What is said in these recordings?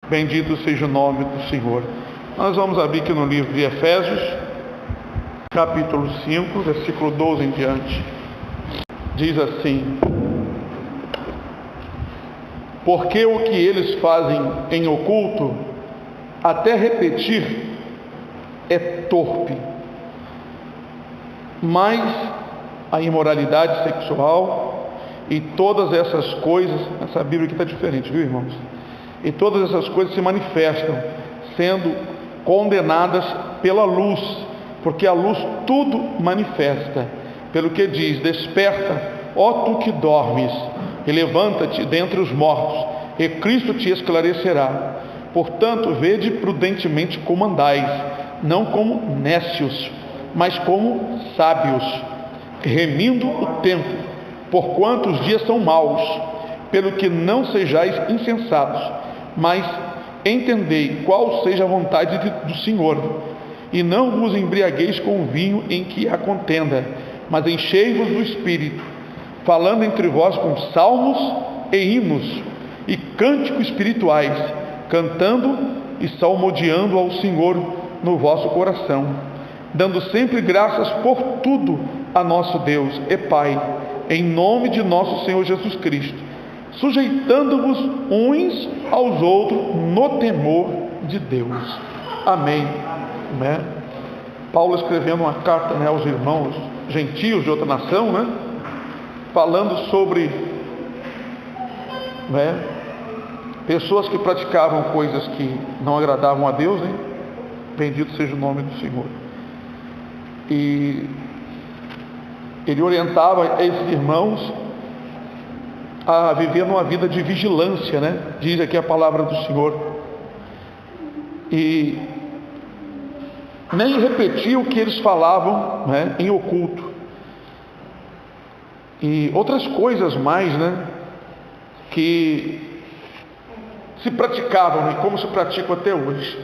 Bendito seja o nome do Senhor. Nós vamos abrir aqui no livro de Efésios, capítulo 5, versículo 12 em diante. Diz assim: porque o que eles fazem em oculto, até repetir, é torpe. Mas a imoralidade sexual e todas essas coisas, essa Bíblia aqui está diferente, viu, irmãos? E todas essas coisas se manifestam, sendo condenadas pela luz, porque a luz tudo manifesta. Pelo que diz: desperta, ó tu que dormes, e levanta-te dentre os mortos, e Cristo te esclarecerá. Portanto, vede prudentemente como andais, não como nécios, mas como sábios, remindo o tempo, porquanto os dias são maus. Pelo que não sejais insensatos, mas entendei qual seja a vontade do Senhor, e não vos embriagueis com o vinho em que há contenda, mas enchei-vos do Espírito, falando entre vós com salmos e hinos e cânticos espirituais, cantando e salmodiando ao Senhor no vosso coração, dando sempre graças por tudo a nosso Deus e Pai, em nome de nosso Senhor Jesus Cristo, sujeitando-vos uns aos outros no temor de Deus. Amém. Paulo escrevendo uma carta, aos irmãos gentios de outra nação, falando sobre pessoas que praticavam coisas que não agradavam a Deus. Bendito seja o nome do Senhor. E ele orientava esses irmãos a viver numa vida de vigilância, diz aqui a palavra do Senhor, e nem repetir o que eles falavam, em oculto, e outras coisas mais, que se praticavam e como se praticam até hoje.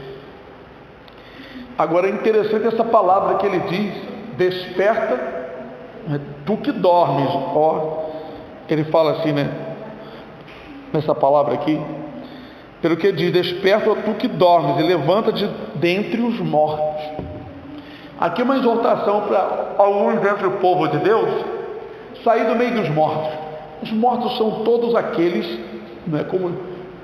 Agora é interessante essa palavra que ele diz: desperta, tu que dormes, ó. Ele fala assim, nessa palavra aqui, pelo que diz: desperta, ó tu que dormes, e levanta-te dentre os mortos. Aqui é uma exortação para alguns dentre o povo de Deus sair do meio dos mortos. Os mortos são todos aqueles,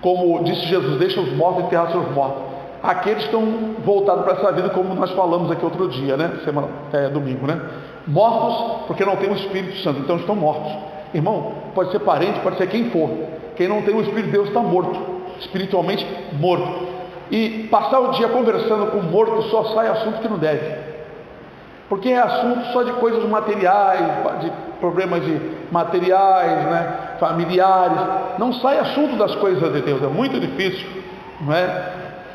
como disse Jesus: deixa os mortos enterrar seus mortos. Aqueles que estão voltados para essa vida, como nós falamos aqui outro dia, domingo, mortos porque não tem o Espírito Santo, então estão mortos. Irmão, pode ser parente, pode ser quem for. Quem não tem o Espírito de Deus está morto, espiritualmente morto. E passar o dia conversando com o morto, só sai assunto que não deve, porque é assunto só de coisas materiais, de problemas de materiais, familiares. Não sai assunto das coisas de Deus. É muito difícil,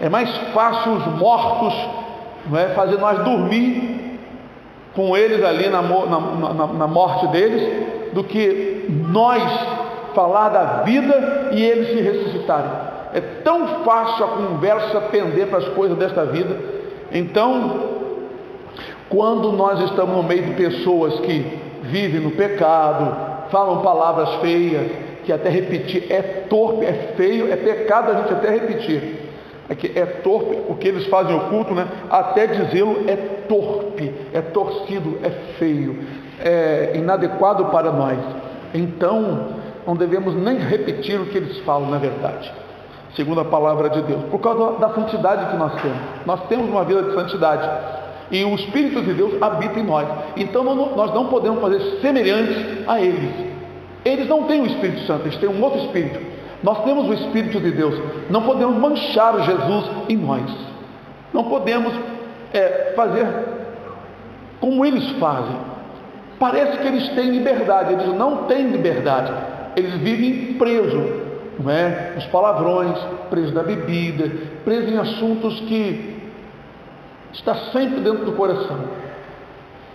é mais fácil os mortos, fazer nós dormir com eles ali na morte deles, do que nós falar da vida e eles se ressuscitarem. É tão fácil a conversa pender para as coisas desta vida. Então, quando nós estamos no meio de pessoas que vivem no pecado, falam palavras feias, que até repetir é torpe, é feio, é pecado a gente até repetir. É torpe, o que eles fazem oculto, até dizê-lo é torpe, é torcido, é feio, é inadequado para nós. Então, não devemos nem repetir o que eles falam, na verdade, segundo a palavra de Deus, por causa da santidade que nós temos. Nós temos uma vida de santidade, e o Espírito de Deus habita em nós. Então, nós não podemos fazer semelhantes a eles. Eles não têm o Espírito Santo, eles têm um outro Espírito. Nós temos o Espírito de Deus. Não podemos manchar o Jesus em nós. Não podemos fazer como eles fazem. Parece que eles têm liberdade. Eles não têm liberdade. Eles vivem presos, nos palavrões, presos na bebida, presos em assuntos que está sempre dentro do coração.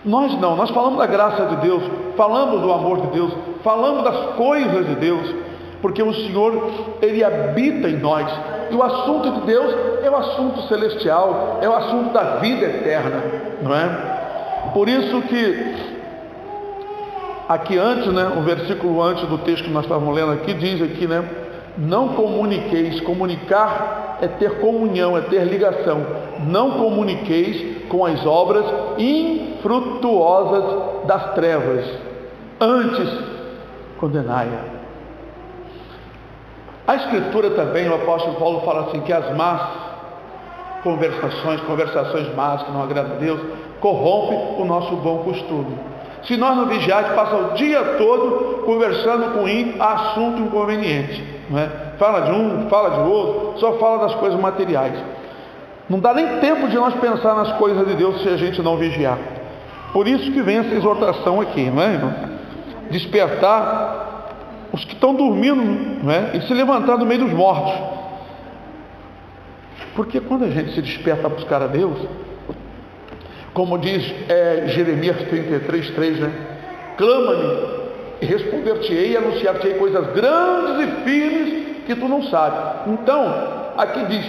Nós não. Nós falamos da graça de Deus, falamos do amor de Deus, falamos das coisas de Deus, porque o Senhor, Ele habita em nós. E o assunto de Deus é o assunto celestial, é o assunto da vida eterna, Por isso que aqui antes, o versículo antes do texto que nós estávamos lendo aqui, diz aqui, não comuniqueis. Comunicar é ter comunhão, é ter ligação. Não comuniqueis com as obras infrutuosas das trevas, antes condenai-a. A Escritura também, o apóstolo Paulo fala assim, que as más conversações más que não agradam a Deus, corrompem o nosso bom costume. Se nós não vigiarmos, passa o dia todo conversando com assunto inconveniente, não é? Fala de um, fala de outro, só fala das coisas materiais. Não dá nem tempo de nós pensar nas coisas de Deus se a gente não vigiar. Por isso que vem essa exortação aqui, não é, irmão? Despertar os que estão dormindo, não é? E se levantar do meio dos mortos. Porque quando a gente se desperta a buscar a Deus, como diz Jeremias 33:3, né? Clama-me e responder-te-ei e anunciar-te-ei coisas grandes e firmes que tu não sabes. Então, aqui diz,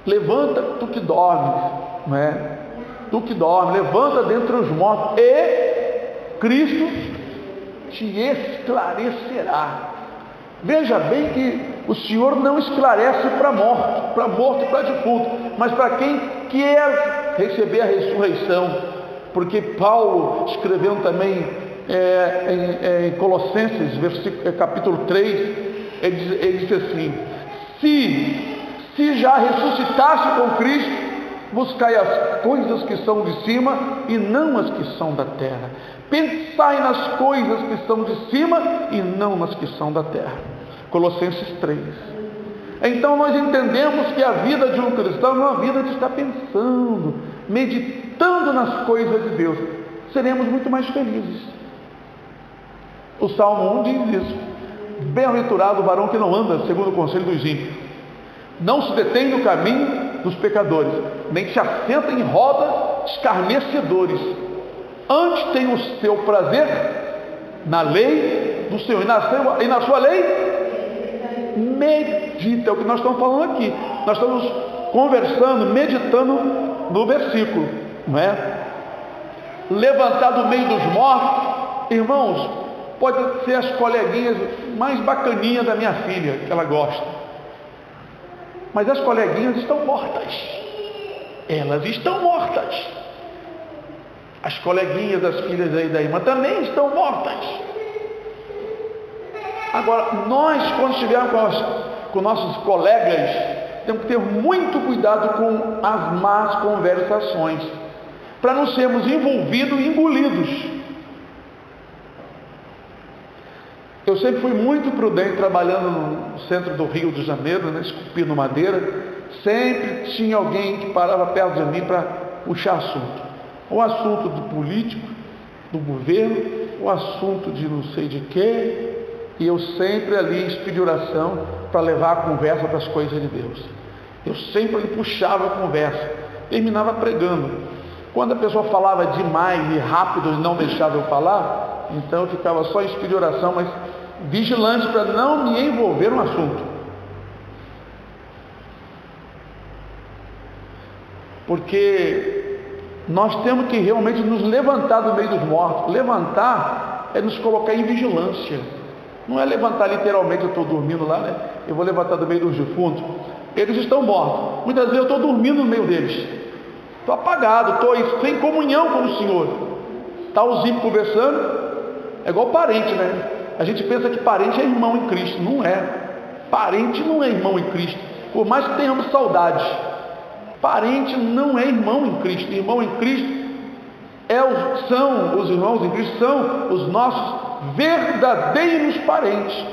levanta tu que dormes, não é? Tu que dormes, levanta dentre os mortos e Cristo te esclarecerá. Veja bem que o Senhor não esclarece para morto e para defunto, mas para quem quer receber a ressurreição, porque Paulo escrevendo também em Colossenses, capítulo 3, ele disse assim, se já ressuscitaste com Cristo, buscai as coisas que são de cima e não as que são da terra. Pensai nas coisas que são de cima e não nas que são da terra. Colossenses 3. Então nós entendemos que a vida de um cristão não é uma vida de estar pensando, meditando nas coisas de Deus. Seremos muito mais felizes. O Salmo 1 diz isso. Bem-aventurado o varão que não anda segundo o conselho dos ímpios, não se detém no caminho dos pecadores, nem se assenta em roda escarnecedores. Antes tem o seu prazer na lei do Senhor, e na sua lei medita. É o que nós estamos falando aqui. Nós estamos conversando, meditando no versículo, não é? Levantar do meio dos mortos, irmãos, pode ser as coleguinhas mais bacaninhas da minha filha, que ela gosta, mas as coleguinhas estão mortas. Elas estão mortas. As coleguinhas das filhas aí da irmã também estão mortas. Agora, nós, quando estivermos com nossos colegas, temos que ter muito cuidado com as más conversações, para não sermos envolvidos e engolidos. Eu sempre fui muito prudente trabalhando no centro do Rio de Janeiro, né, esculpindo madeira. Sempre tinha alguém que parava perto de mim para puxar assunto. O assunto do político, do governo, o assunto de não sei de quê. E eu sempre ali pedi oração para levar a conversa para as coisas de Deus. Eu sempre ali puxava a conversa, terminava pregando. Quando a pessoa falava demais e rápido e não deixava eu falar, então eu ficava só em pedir oração, mas vigilante para não me envolver no assunto. Porque nós temos que realmente nos levantar do meio dos mortos. Levantar é nos colocar em vigilância. Não é levantar literalmente, eu estou dormindo lá, né? Eu vou levantar do meio dos defuntos. Eles estão mortos. Muitas vezes eu estou dormindo no meio deles. Estou apagado, estou sem comunhão com o Senhor. Está os ímpios conversando. É igual parente, né? A gente pensa que parente é irmão em Cristo. Não é. Parente não é irmão em Cristo. Por mais que tenhamos saudade. Parente não é irmão em Cristo. Irmão em Cristo são os irmãos em Cristo, são os nossos verdadeiros parentes.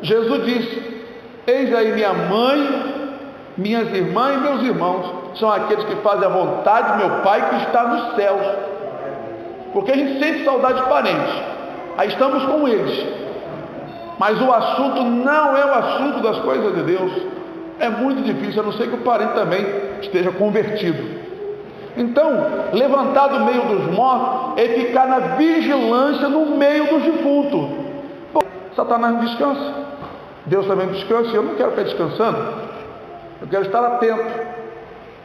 Jesus disse: eis aí minha mãe, minhas irmãs e meus irmãos, são aqueles que fazem a vontade de meu Pai que está nos céus. Porque a gente sente saudade de parentes, aí estamos com eles, mas o assunto não é o assunto das coisas de Deus. É muito difícil, a não ser que o parente também esteja convertido. Então, levantar do meio dos mortos é ficar na vigilância no meio dos defuntos. Bom, Satanás não descansa, Deus também descansa, e eu não quero ficar descansando, eu quero estar atento.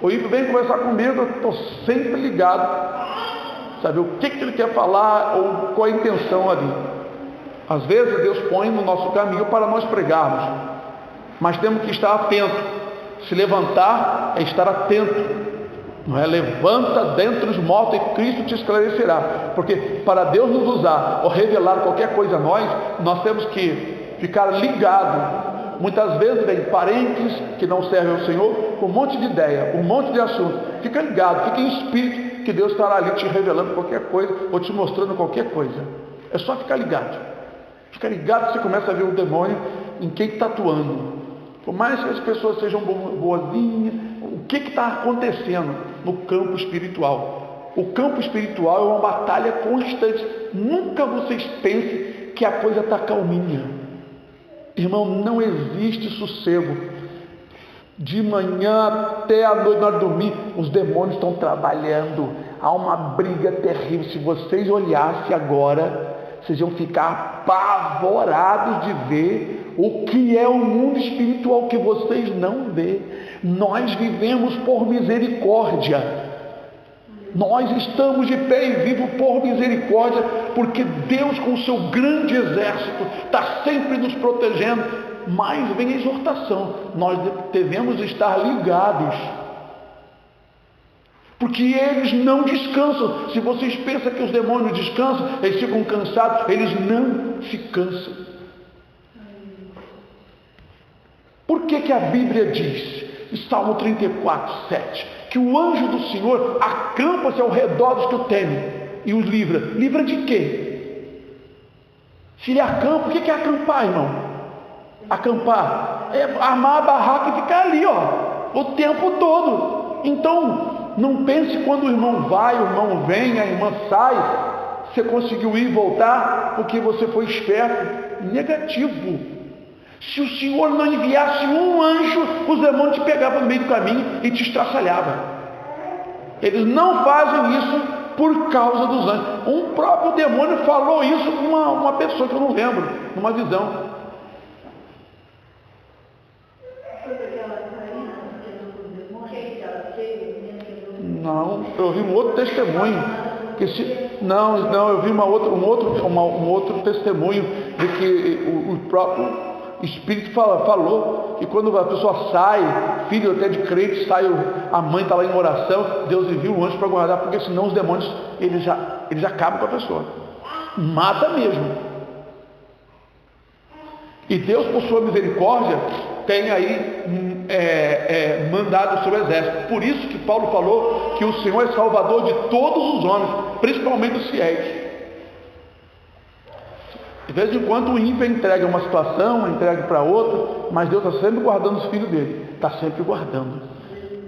O ímpio vem conversar comigo, eu estou sempre ligado, sabe o que ele quer falar, ou qual a intenção ali. Às vezes Deus põe no nosso caminho para nós pregarmos, mas temos que estar atento. Se levantar é estar atento. Não é? Levanta dentre os mortos e Cristo te esclarecerá. Porque para Deus nos usar ou revelar qualquer coisa a nós temos que ficar ligado. Muitas vezes vem parentes que não servem ao Senhor com um monte de ideia, um monte de assunto. Fica ligado, fica em espírito, que Deus estará ali te revelando qualquer coisa ou te mostrando qualquer coisa. É só ficar ligado. Fica ligado, você começa a ver o demônio em quem está atuando. Por mais que as pessoas sejam boazinhas, o que está acontecendo no campo espiritual? O campo espiritual é uma batalha constante. Nunca vocês pensem que a coisa está calminha. Irmão, não existe sossego. De manhã até a noite, na hora de dormir, os demônios estão trabalhando. Há uma briga terrível. Se vocês olhassem agora, vocês iam ficar apavorados de ver o que é o mundo espiritual que vocês não vê. Nós vivemos por misericórdia. Nós estamos de pé e vivos por misericórdia, porque Deus, com o seu grande exército, está sempre nos protegendo. Mas vem a exortação: nós devemos estar ligados, porque eles não descansam. Se vocês pensam que os demônios descansam, eles ficam cansados, eles não se cansam. Por que a Bíblia diz, em Salmo 34, 7, que o anjo do Senhor acampa-se ao redor dos que o temem e os livra? Livra de quê? Se ele acampa, o que é acampar, irmão? Acampar é armar a barraca e ficar ali, o tempo todo. Então, não pense quando o irmão vai, o irmão vem, a irmã sai, você conseguiu ir e voltar porque você foi esperto. Negativo. Se o Senhor não enviasse um anjo, os demônios te pegavam no meio do caminho e te estraçalhavam. Eles não fazem isso por causa dos anjos. Um próprio demônio falou isso com uma pessoa que eu não lembro, numa visão. Não, eu vi um outro testemunho. Eu vi um outro testemunho de que o próprio Espírito falou que quando a pessoa sai, filho até de crente, a mãe está lá em oração, Deus envia um anjo para guardar, porque senão os demônios eles já acabam com a pessoa, mata mesmo. E Deus, por sua misericórdia, tem aí mandado o seu exército. Por isso que Paulo falou que o Senhor é salvador de todos os homens, principalmente os fiéis. De vez em quando o ímpio entrega uma situação, entrega para outra, mas Deus está sempre guardando os filhos dele, está sempre guardando.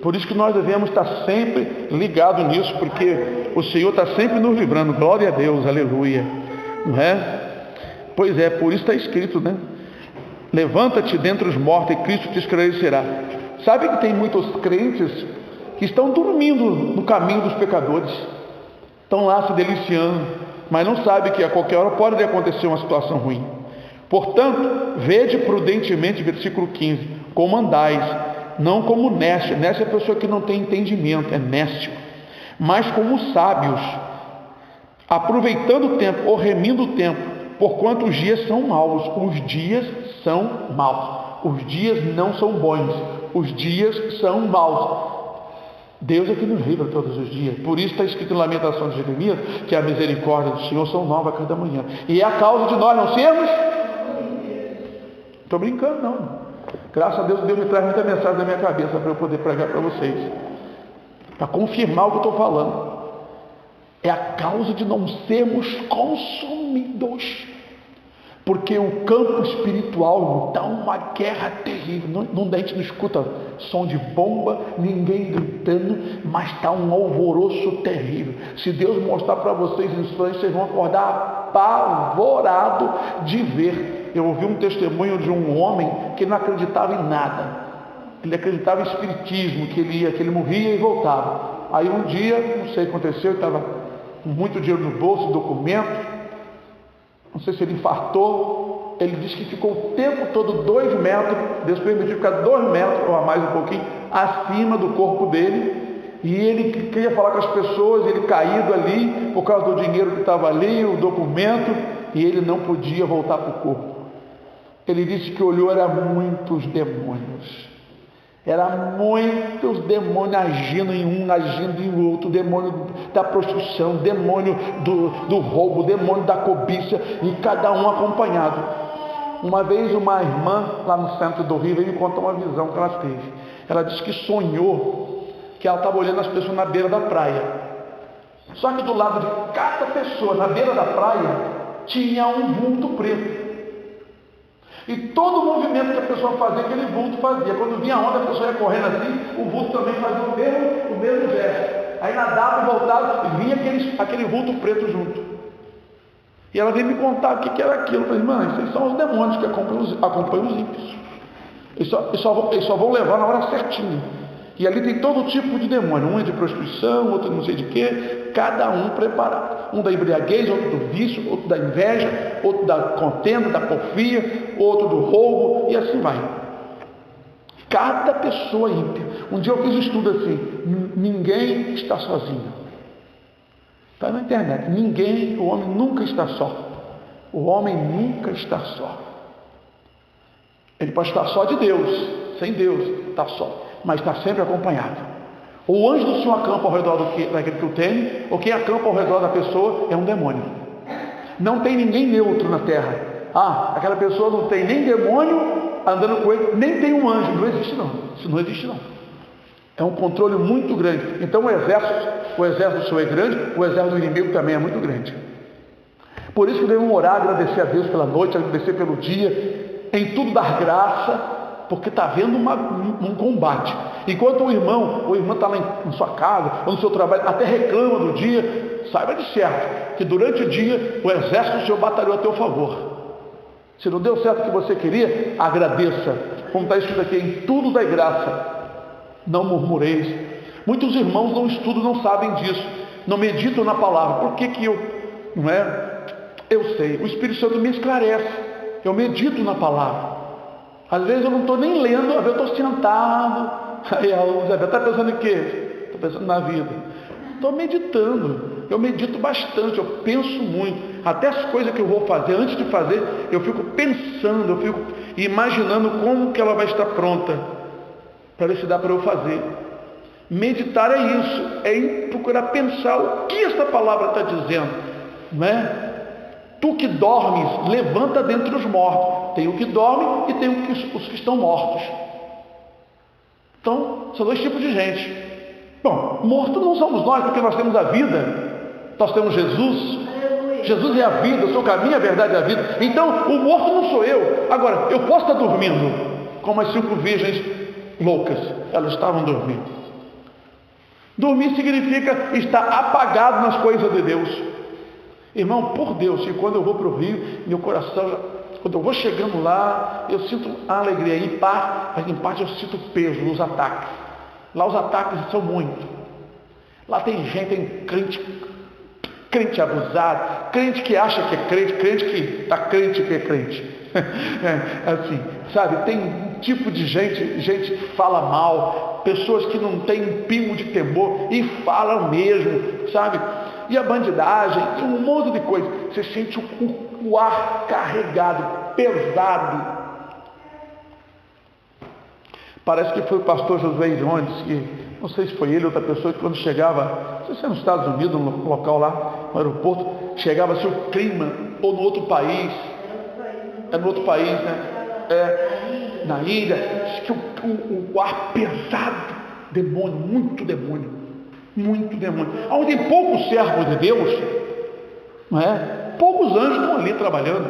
Por isso que nós devemos estar sempre ligados nisso, porque o Senhor está sempre nos livrando. Glória a Deus, aleluia. Não é? Pois é, por isso está escrito, né? Levanta-te dentre os mortos e Cristo te esclarecerá. Sabe que tem muitos crentes que estão dormindo no caminho dos pecadores, estão lá se deliciando, mas não sabe que a qualquer hora pode acontecer uma situação ruim. Portanto, vede prudentemente, versículo 15, como andais, não como néscio. Néscio é a pessoa que não tem entendimento, é néscio, mas como sábios, aproveitando o tempo, ou remindo o tempo, porquanto os dias são maus. Os dias são maus. Os dias não são bons. Os dias são maus. Deus é que nos livra todos os dias. Por isso está escrito em Lamentação de Jeremias que a misericórdia do Senhor são novas a cada manhã. E é a causa de nós não sermos. Estou brincando, não. Graças a Deus, Deus me traz muita mensagem na minha cabeça para eu poder pregar para vocês, para confirmar o que eu estou falando. É a causa de não sermos consumidos. Porque o campo espiritual está uma guerra terrível. A gente não escuta som de bomba, ninguém gritando, mas está um alvoroço terrível. Se Deus mostrar para vocês instantes, vocês vão acordar apavorados de ver. Eu ouvi um testemunho de um homem que não acreditava em nada. Ele acreditava em espiritismo, que ele morria e voltava. Aí um dia, não sei o que aconteceu, ele estava com muito dinheiro no bolso, documento. Não sei se ele infartou. Ele disse que ficou o tempo todo 2 metros, Deus permitiu ficar 2 metros, ou a mais um pouquinho, acima do corpo dele. E ele queria falar com as pessoas, ele caído ali, por causa do dinheiro que estava ali, o documento, e ele não podia voltar para o corpo. Ele disse que olhou, era muitos demônios. Era muitos demônios agindo em um, agindo em outro. Demônio da prostituição, demônio do roubo, demônio da cobiça, e cada um acompanhado. Uma vez uma irmã lá no centro do Rio veio me contar uma visão que ela teve. Ela disse que sonhou que ela estava olhando as pessoas na beira da praia. Só que do lado de cada pessoa na beira da praia tinha um vulto preto. E todo o movimento que a pessoa fazia, aquele vulto fazia. Quando vinha a onda, a pessoa ia correndo assim, o vulto também fazia o mesmo gesto. Aí nadava, voltava, e vinha aquele vulto preto junto. E ela veio me contar o que era aquilo. Eu falei, irmã, esses são os demônios que acompanham os ímpios. Eles só vão levar na hora certinha. E ali tem todo tipo de demônio. Um é de prostituição, outro não sei de quê. Cada um preparado. Um da embriaguez, outro do vício, outro da inveja, outro da contenda, da porfia, outro do roubo, e assim vai. Cada pessoa ímpia. Um dia eu fiz um estudo assim: ninguém está sozinho. Está na internet. O homem nunca está só. O homem nunca está só. Ele pode estar só de Deus, sem Deus, está só, mas está sempre acompanhado. O anjo do Senhor acampa ao redor daquele que o tem, ou quem acampa ao redor da pessoa é um demônio. Não tem ninguém neutro na terra. Aquela pessoa não tem nem demônio andando com ele, nem tem um anjo. Não existe não. Isso não existe não. É um controle muito grande. Então o exército do Senhor é grande, o exército do inimigo também é muito grande. Por isso que devemos orar, agradecer a Deus pela noite, agradecer pelo dia, em tudo dar graça, porque está havendo um combate. Enquanto o irmão está lá em sua casa, ou no seu trabalho, até reclama do dia, saiba de certo, que durante o dia o exército do Senhor batalhou a teu favor. Se não deu certo o que você queria, agradeça. Como está escrito aqui, em tudo dai graça, não murmureis. Muitos irmãos não estudam, não sabem disso, não meditam na palavra. Por que eu, não é? Eu sei, o Espírito Santo me esclarece. Eu medito na palavra. Às vezes eu não estou nem lendo, às vezes eu estou sentado. Aí a Isabel está pensando em quê? Estou pensando na vida. Estou meditando. Eu medito bastante, eu penso muito. Até as coisas que eu vou fazer, antes de fazer, eu fico pensando, eu fico imaginando como que ela vai estar pronta, para ver se dá para eu fazer. Meditar é isso, é procurar pensar o que esta palavra está dizendo, não é? Tu que dormes, levanta dentre os mortos. Tem o que dorme e tem os que estão mortos. Então, são dois tipos de gente. Bom, morto não somos nós, porque nós temos a vida. Nós temos Jesus. Jesus é a vida, eu sou o caminho, a verdade e a vida. Então, o morto não sou eu. Agora, eu posso estar dormindo, como as 5 virgens loucas. Elas estavam dormindo. Dormir significa estar apagado nas coisas de Deus. Irmão, por Deus, que quando eu vou para o Rio, meu coração, quando eu vou chegando lá, eu sinto a alegria, mas em parte eu sinto peso nos ataques. Lá os ataques são muitos. Lá tem gente, tem crente abusado, crente que acha que é crente que está crente que é crente. Assim, sabe, tem um tipo de gente que fala mal, pessoas que não têm um pingo de temor e falam mesmo, sabe? E a bandidagem, e um monte de coisa. Você sente o ar carregado, pesado. Parece que foi o pastor Josué Irones, que não sei se foi ele ou outra pessoa, que quando chegava, não sei se é nos Estados Unidos, no local lá, no aeroporto, chegava assim o clima, ou no outro país, no outro país, né? Na ilha, diz que o ar pesado, demônio, muito demônio. Muito demônio. Onde tem poucos servos de Deus, não é? Poucos anjos estão ali trabalhando.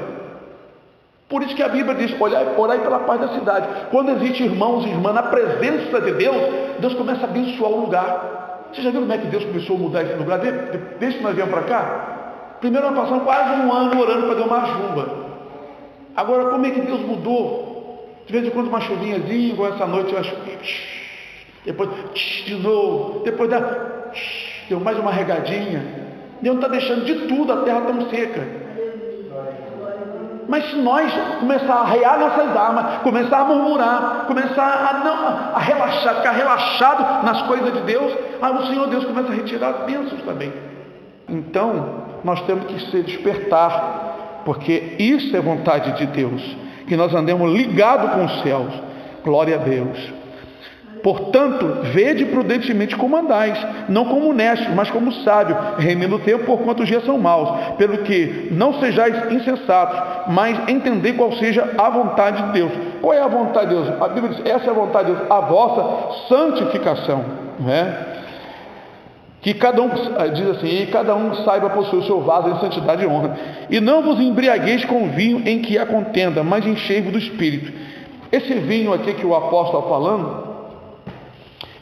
Por isso que a Bíblia diz: orai pela paz da cidade. Quando existe irmãos e irmãs na presença de Deus, Deus começa a abençoar o lugar. Você já viu como é que Deus começou a mudar esse lugar? Desde que nós viemos para cá, primeiro nós passamos quase um ano orando para dar uma chuva. Agora, como é que Deus mudou? De vez em quando uma chuvinhazinha, igual essa noite, uma chuvinha, depois de novo, depois deu mais uma regadinha. Deus está deixando de tudo, a terra tão seca. Mas se nós começar a arrear nossas armas, começar a murmurar, começar a relaxar, ficar relaxado nas coisas de Deus, o Senhor Deus começa a retirar as bênçãos também. Então, nós temos que se despertar, porque isso é vontade de Deus. que nós andemos ligados com os céus. Glória a Deus. Portanto, vede prudentemente como andais, não como honestos, mas como sábios, remindo o tempo, porquanto os dias são maus. Pelo que não sejais insensatos, mas entendei qual seja a vontade de Deus. Qual é a vontade de Deus? A Bíblia diz, essa é a vontade de Deus, a vossa santificação, não é? Que cada um, diz assim, e cada um saiba possuir o seu vaso em santidade e honra. E não vos embriagueis com vinho em que há contenda, mas enchei-vos do Espírito. Esse vinho aqui que o apóstolo está falando,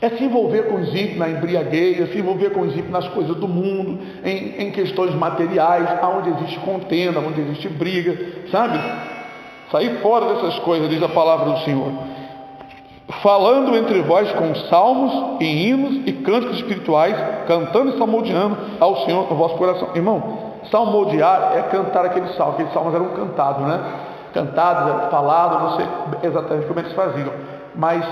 é se envolver com os ímpios na embriaguez, é se envolver com os ímpios nas coisas do mundo, em questões materiais, onde existe contenda, onde existe briga, sabe? Sair fora dessas coisas, diz a palavra do Senhor. Falando entre vós com salmos e hinos e cânticos espirituais, cantando e salmodiando ao Senhor no vosso coração. Irmão, salmodiar é cantar aqueles salmos eram cantados, né? Cantados, falados, não sei exatamente como eles faziam, mas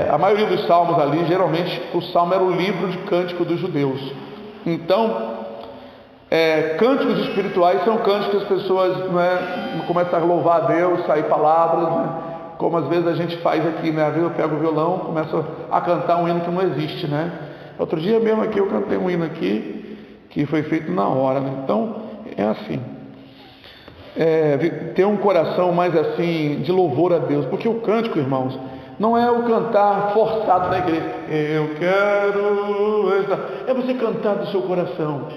a maioria dos salmos ali, geralmente o salmo era o livro de cântico dos judeus. Então, cânticos espirituais são cânticos que as pessoas começam a louvar a Deus, sair palavras, né? Como às vezes a gente faz aqui, né? Às vezes eu pego o violão, começo a cantar um hino que não existe, né? Outro dia mesmo aqui eu cantei um hino aqui que foi feito na hora, né? Então é assim, ter um coração mais assim de louvor a Deus, porque o cântico, irmãos, não é o cantar forçado na igreja. Eu quero, é você cantar do seu coração.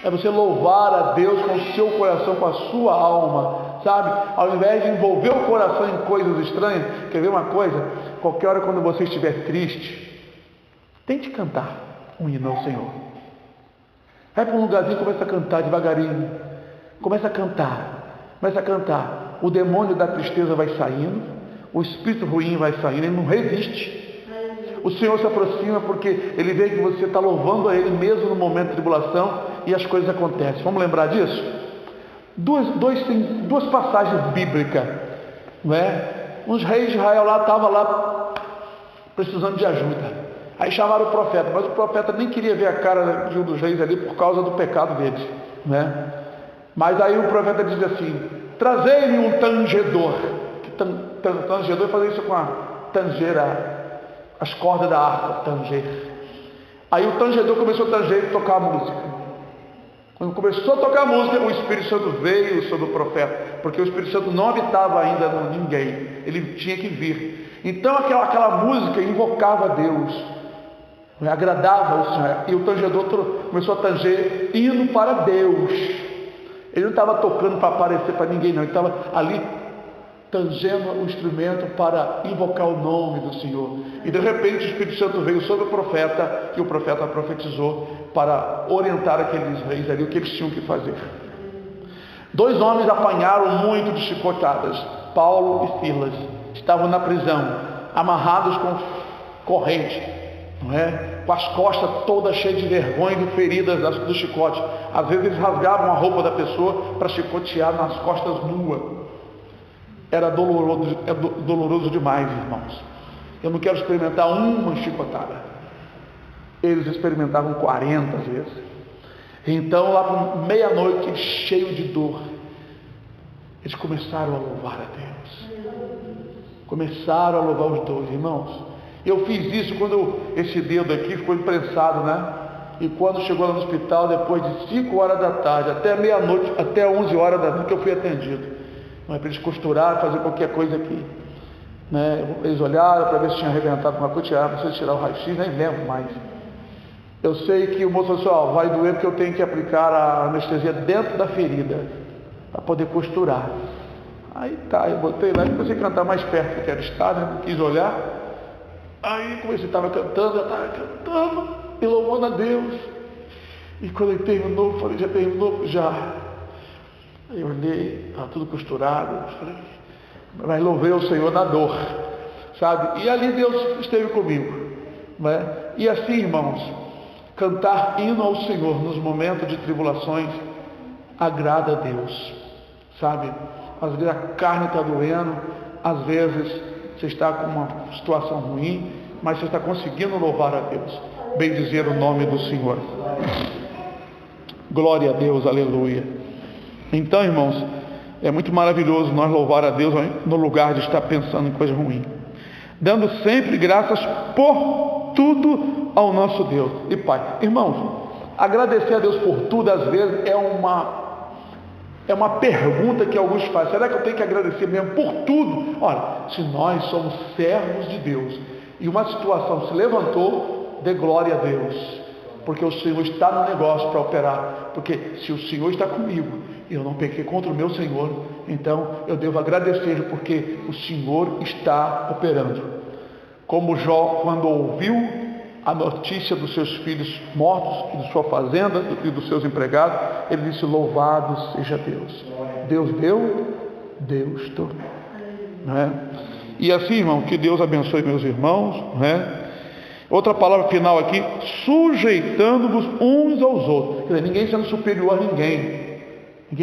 É você louvar a Deus com o seu coração, com a sua alma, sabe? Ao invés de envolver o coração em coisas estranhas. Quer ver uma coisa? Qualquer hora quando você estiver triste, tente cantar um hino ao Senhor. Vai para um lugarzinho e começa a cantar devagarinho. Começa a cantar. Começa a cantar. O demônio da tristeza vai saindo. O espírito ruim vai saindo. Ele não resiste. O Senhor se aproxima porque Ele vê que você está louvando a Ele mesmo no momento de tribulação e as coisas acontecem. Vamos lembrar disso? Duas passagens bíblicas, não é? Uns reis de Israel estavam lá precisando de ajuda. Aí chamaram o profeta, mas o profeta nem queria ver a cara de um dos reis ali por causa do pecado deles, não é? Mas aí o profeta diz assim: trazei-me um tangedor. Tangedor é fazer isso com a tangeira, as cordas da harpa, tanger. Aí o tangedor começou a tanger e tocar a música. Quando começou a tocar a música, o Espírito Santo veio sobre o profeta, porque o Espírito Santo não habitava ainda em ninguém, ele tinha que vir. Então aquela música invocava a Deus, agradava ao Senhor, e o tangedor começou a tanger hino para Deus. Ele não estava tocando para aparecer para ninguém, não, ele estava ali tangendo o instrumento para invocar o nome do Senhor. E de repente o Espírito Santo veio sobre o profeta, e o profeta profetizou para orientar aqueles reis ali o que eles tinham que fazer. Dois homens apanharam muito de chicotadas, Paulo e Silas. Estavam na prisão, amarrados com corrente, não é? Com as costas todas cheias de vergonha e feridas do chicote. Às vezes eles rasgavam a roupa da pessoa para chicotear nas costas nuas. Era doloroso demais, irmãos. Eu não quero experimentar uma chicotada. Eles experimentavam 40 vezes. Então, lá por meia-noite, cheio de dor, eles começaram a louvar a Deus. Começaram a louvar os dois, irmãos. Eu fiz isso quando esse dedo aqui ficou imprensado, né? E quando chegou lá no hospital, depois de 5 horas da tarde, até meia-noite, até 11 horas da noite, que eu fui atendido. Mas para eles costurar, fazer qualquer coisa aqui, né? Eles olharam para ver se tinha arrebentado alguma coisa, tiraram, precisa tirar o raio-x, nem lembro mais. Eu sei que o moço falou assim: vai doer porque eu tenho que aplicar a anestesia dentro da ferida, para poder costurar. Aí tá, eu botei lá e comecei a cantar mais perto que quero estar, né? Não quis olhar. Aí comecei, estava cantando e louvando a Deus. E quando ele terminou, eu falei: já terminou? Já. Aí eu olhei, estava tudo costurado, falei, mas louvei o Senhor na dor, sabe? E ali Deus esteve comigo, né? E assim, irmãos, cantar hino ao Senhor nos momentos de tribulações agrada a Deus, sabe? Às vezes a carne está doendo, às vezes você está com uma situação ruim, mas você está conseguindo louvar a Deus, bem dizer o nome do Senhor. Glória a Deus, aleluia. Então, irmãos, É muito maravilhoso nós louvar a Deus no lugar de estar pensando em coisa ruim. Dando sempre graças por tudo ao nosso Deus e Pai. Irmãos, agradecer a Deus por tudo, às vezes, é uma pergunta que alguns fazem. Será que eu tenho que agradecer mesmo por tudo? Olha, se nós somos servos de Deus e uma situação se levantou, dê glória a Deus. Porque o Senhor está no negócio para operar. Porque se o Senhor está comigo, eu não pequei contra o meu Senhor, então eu devo agradecer, porque o Senhor está operando. Como Jó, quando ouviu a notícia dos seus filhos mortos, de sua fazenda e dos seus empregados, ele disse: louvado seja Deus. Deus deu, Deus tornou. Né? E assim, irmão, que Deus abençoe meus irmãos, né? Outra palavra final aqui: sujeitando-vos uns aos outros. Quer dizer, ninguém sendo superior a ninguém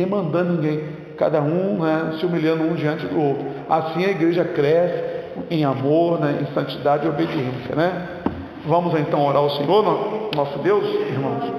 mandando ninguém, cada um, né, se humilhando um diante do outro. Assim a igreja cresce em amor, né, em santidade e obediência, né? Vamos então orar ao Senhor, nosso Deus, irmãos.